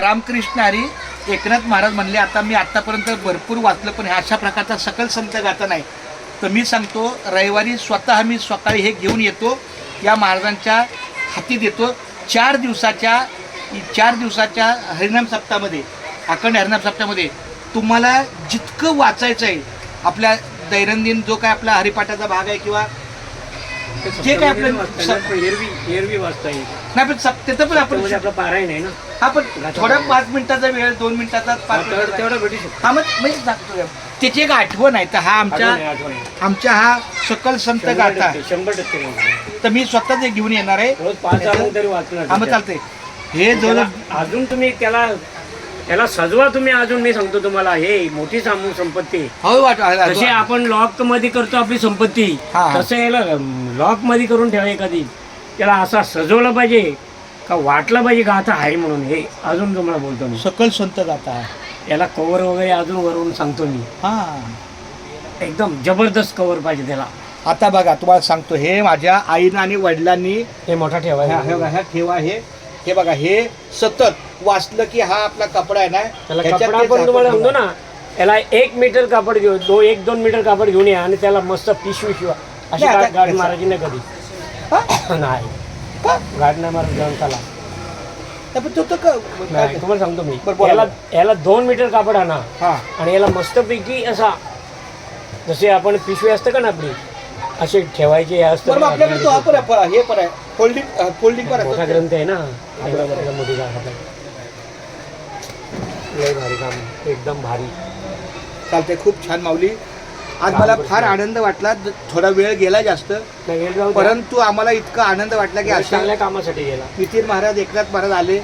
रामकृष्ण हरी. एकनाथ महाराज म्हणले, आता मी आत्तापर्यंत भरपूर वाचलं पण अशा प्रकारचा सकल संत गाता नाही. तर मी सांगतो, रविवारी स्वतः मी सकाळी हे घेऊन येतो, या महाराजांच्या हाती देतो. 4 दिवसाच्या हरिनाम सप्ताहामध्ये, अखंड हरिनाम सप्ताहामध्ये तुम्हाला जितकं वाचायचं आहे, आपल्या दैनंदिन जो काय आपला हरिपाठाचा भाग आहे किंवा जे काय आपलं एरवी वाचता येईल नाही, पण त्याचं पण आपण आपलं पारायण आहे ना. हा, पण थोडा 5 मिनिटाचा वेळ, 2 मिनिटाचा, 5 मिनिटाचा तेवढं भेटू शकतो. हा, मग सांगतो त्याची एक आठवण आहे. तर हा आमच्या हा सकल संत गाथा 100% तर मी स्वतःच हे घेऊन येणार आहे. रोज 5 आठवण तरी वाचणार. हा, मग चालतंय. हे जो अजून तुम्ही त्याला सजवा तुम्ही. अजून मी सांगतो तुम्हाला, हे मोठी संपत्ती. हो, जसे आपण लॉक मध्ये करतो आपली संपत्ती, हा. तसं याला लॉक मध्ये करून ठेवा एखादी. त्याला असा सजवलं पाहिजे का वाटलं पाहिजे गाथा आहे म्हणून. हे अजून तुम्हाला बोलतो मी, सकल संत गाथा. याला कव्हर वगैरे अजून वरून सांगतो मी. हा, एकदम जबरदस्त कव्हर पाहिजे त्याला. आता बघा, तुम्हाला सांगतो, हे माझ्या आईनं आणि वडिलांनी हे मोठा ठेवा. ह्या ठेवा. हे बघा, हे सतत वाचलं की हा आपला कपडा आहे ना, त्याला ह्याच्यात कपडा ते पण तुम्हाला झाकून सांगतो ना, याला 1 मीटर कापड घेऊन 1-2 मीटर कापड घेऊन या आणि त्याला मस्त पिशवी शिवा. अशी नाही, आता गाडी मारायची नाही कधी. हा? नाही, हा? गाडी नाही मारत ग्रंथाला. पण तो नाही, तुम्हाला सांगतो मी, बरं, बोला. याला 2 मीटर कापड आणा हा, आणि याला मस्तपैकी असा, जसे आपण पिशवी असतं का ना आपली, असे ठेवायचे. हे असतं बरोबर. आपल्याकडे तो हा पण आहे, हे पण आहे, फोल्डिंग पण मोठा आहे. ग्रंथ आहे ना, मोठी गाठ. लय भारी काम, एकदम भारी. चालते. खूप छान माऊली. आज मला फार आनंद वाटला. थोडा वेळ गेला जास्त, परंतु आम्हाला इतका आनंद वाटला की अशा चांगल्या कामासाठी गेला. नितीन महाराज, एकनाथ महाराज आले.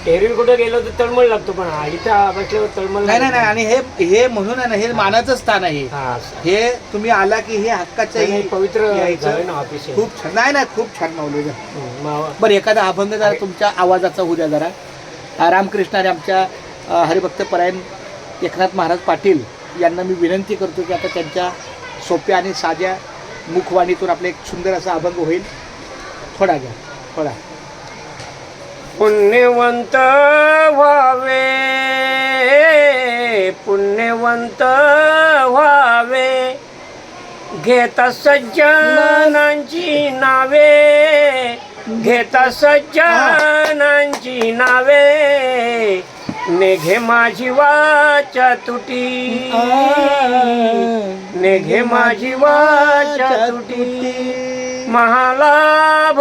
एरवी कुठं गेलो तर तळमळ लागतो, पण इथं बसल्यावर तळमळ नाही. आणि हे म्हणून आहे ना, हे मानाचं स्थान आहे. हा, हे तुम्ही आला की हे हक्काचं पवित्र यायचं. ऑफिस आहे. खूप छान. नाही, खूप छान माऊली. मावा. बरं, एखादा अभंग जरा तुमच्या आवाजाचा होऊ द्या जरा. रामकृष्ण हरी आमच्या हरिभक्त परायण एकनाथ महाराज पाटील यांना मी विनंती करतो की आता त्यांच्या सोप्या आणि साध्या मुखवाणीतून आपलं एक सुंदर असा अभंग होईल. थोडा घ्या, थोडा. पुण्यवंत व्हावे, पुण्यवंत व्हावे, घेता सज्जनांची नावे, घेता सज्जनांची नावे, नेघे माझी वाचा तुटी, नेघे माझी वाचा तुटी, महालाभ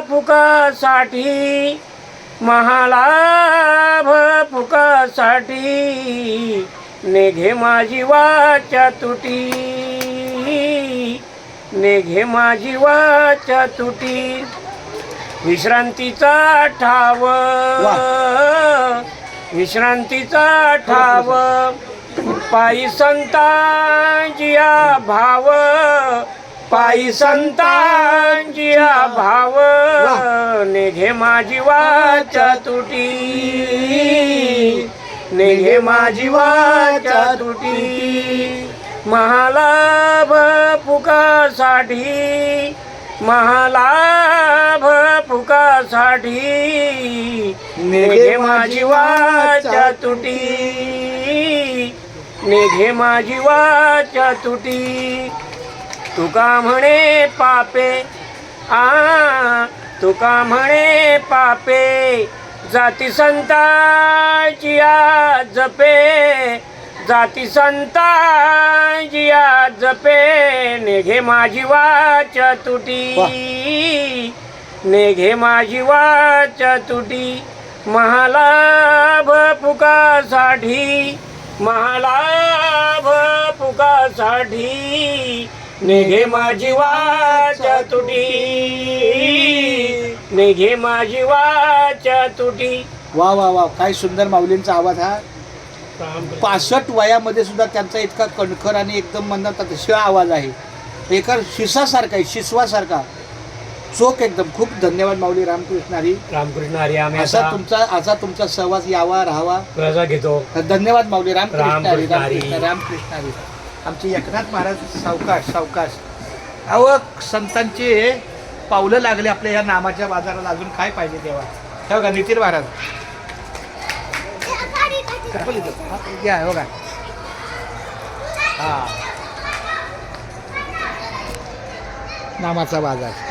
पुकासाठी, महालाभ पुकासाठी, नेघे माझी वाचा तुटी, नेघे माझी वाचा तुटी, विश्रांतीचा ठाव, विश्रांतीचा ठाव, पायी संतांजिया भाव, पायी संतांजिया भाव, नेघे माझी वाचा तुटी, नेघे माझी वाचा तुटी, महालाभ पुकासाठी, महालाभ पुकासाठी, नेघे माझी वाचा तुटी, नेघे माझी वाचा तुटी, तुका म्हणे पापे, तुका म्हणे पापे, जाती संतांजिया जपे, जाती संतांजिया जपे, नेघे माझी वाचा तुटी, नेघे माझी वाचा तुटी, महालाभ पुकासाठी, महालाभ पुकासाठी, नेघे माझी वाचा तुटी, नेघे माझी वाचा तुटी. वा वा वा, काय सुंदर माऊलींचा आवाज हा. 65 वयामध्ये सुद्धा त्यांचा इतका कणखर आणि एकदम म्हणतात शिळा आवाज आहे. एका शिसासारखा आहे, शिसवासारखा चोख एकदम. खूप धन्यवाद माऊली. रामकृष्ण हरी. रामकृष्ण हरी. आम्ही असा तुमचा सहवास यावा, राहावा. रजा घेतो. धन्यवाद माऊली. रामकृष्ण हरी. रामकृष्ण रामकृष्ण हरी. आमचे एकनाथ महाराज सावकाश सावकाश. अहो, संतांचे पावलं लागले आपल्या या नामाच्या बाजाराला, अजून काय पाहिजे तेव्हा. हे बघा नितीन महाराज घ्या बघा हा नामाचा बाजार